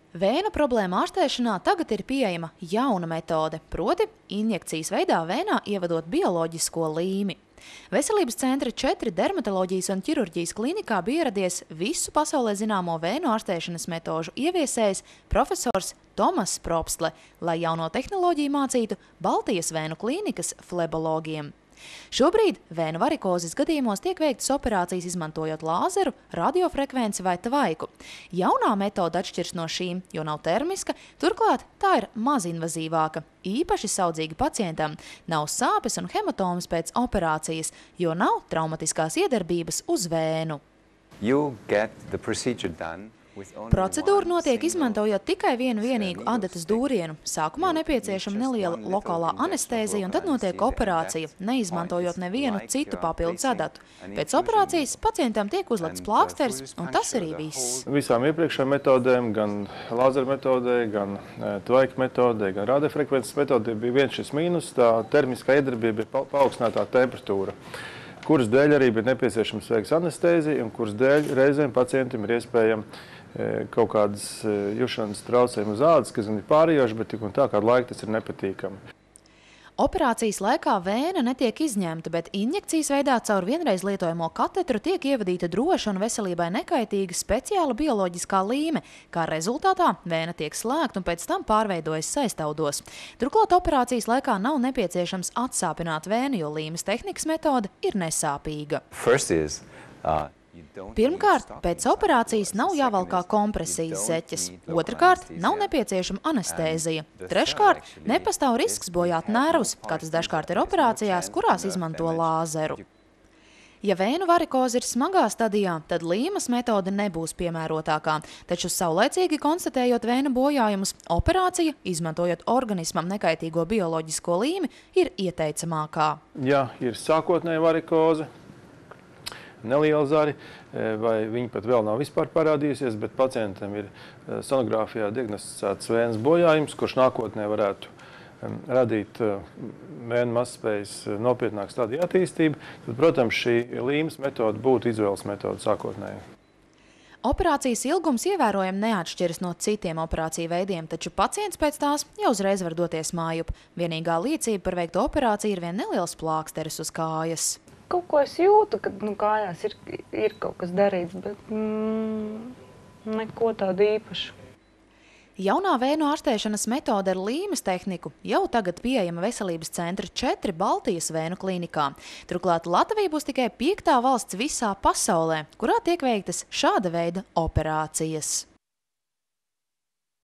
Vēnu problēmu ārstēšanā tagad ir pieejama jauna metode, proti injekcijas veidā vēnā ievadot bioloģisko līmi. Veselības centra 4 dermatoloģijas un ķirurģijas klinikā bija ieradies visu pasaulē zināmo vēnu ārstēšanas metožu ieviesējs profesors Tomas Propstle, lai jauno tehnoloģiju mācītu Baltijas vēnu klīnikas flebologiem. Šobrīd vēnu varikozes gadījumos tiek veiktas operācijas izmantojot lāzeru, radiofrekvenci vai tvaiku. Jaunā metode atšķirs no šīm, jo nav termiska, turklāt tā ir mazinvazīvāka, īpaši saudzīga pacientam, nav sāpes un hematomas pēc operācijas, jo nav traumatiskās iedarbības uz vēnu. Procedūra notiek izmantojot tikai vienu vienīgu adatas dūrienu. Sākumā nepieciešama neliela lokālā anestēzija un tad notiek operācija, neizmantojot nevienu citu papildus adatu. Pēc operācijas pacientam tiek uzlikts plāksteris un tas arī viss. Visām iepriekšējām metodēm, gan lāzera metodē, gan tvaika metodē, gan radiofrekvences metodē bija viens šis mīnus, tā termiskā iedarbība ir paaugstinātā temperatūra, kuras dēļ arī bija nepieciešams veikt anestēziju un kuras dēļ reizēm pacientam ir iespējama kaut kādas jušanas traucējumi uz ādas, kas gan ir pārējoši, bet tik un tā kādu laiku tas ir nepatīkami. Operācijas laikā vēna netiek izņemta, bet injekcijas veidā caur vienreiz lietojamo katetru tiek ievadīta droša un veselībai nekaitīga speciāla bioloģiskā līme, kā rezultātā vēna tiek slēgta un pēc tam pārveidojas saistaudos. Turklāt operācijas laikā nav nepieciešams atsāpināt vēnu, jo līmes tehnikas metode ir nesāpīga. Pirmkārt, pēc operācijas nav jāvalkā kompresijas zeķes. Otrakārt, nav nepieciešama anestēzija. Treškārt, nepastāv risks bojāt nervus, kā tas dažkārt ir operācijās, kurās izmanto lāzeru. Ja vēnu varikoze ir smagā stadijā, tad līmes metode nebūs piemērotākā, taču saulaicīgi konstatējot vēnu bojājumus, operācija, izmantojot organismam nekaitīgo bioloģisko līmi, ir ieteicamākā. Ja ir sākotnēja varikoze, neliela zari, vai viņi pat vēl nav vispār parādījusies, bet pacientam ir sonogrāfijā diagnosticēts vēnes bojājums, kurš nākotnē varētu radīt vēnu mazspējas nopietnāku stadiju attīstību, tad, protams, šī līmes metode būtu izvēles metode sākotnēji. Operācijas ilgums ievērojami neatšķiras no citiem operāciju veidiem, taču pacients pēc tās jau uzreiz var doties mājup. Vienīgā liecība par veikto operāciju ir vien neliels plāksteris uz kājas. Kaut ko es jūtu, ka kājās ir kaut kas darīts, bet neko tādu īpašu. Jaunā vēnu ārstēšanas metode ar līmes tehniku jau tagad pieejama Veselības centra 4 Baltijas vēnu klīnikā. Turklāt Latvija būs tikai 5. valsts visā pasaulē, kurā tiek veiktas šāda veida operācijas.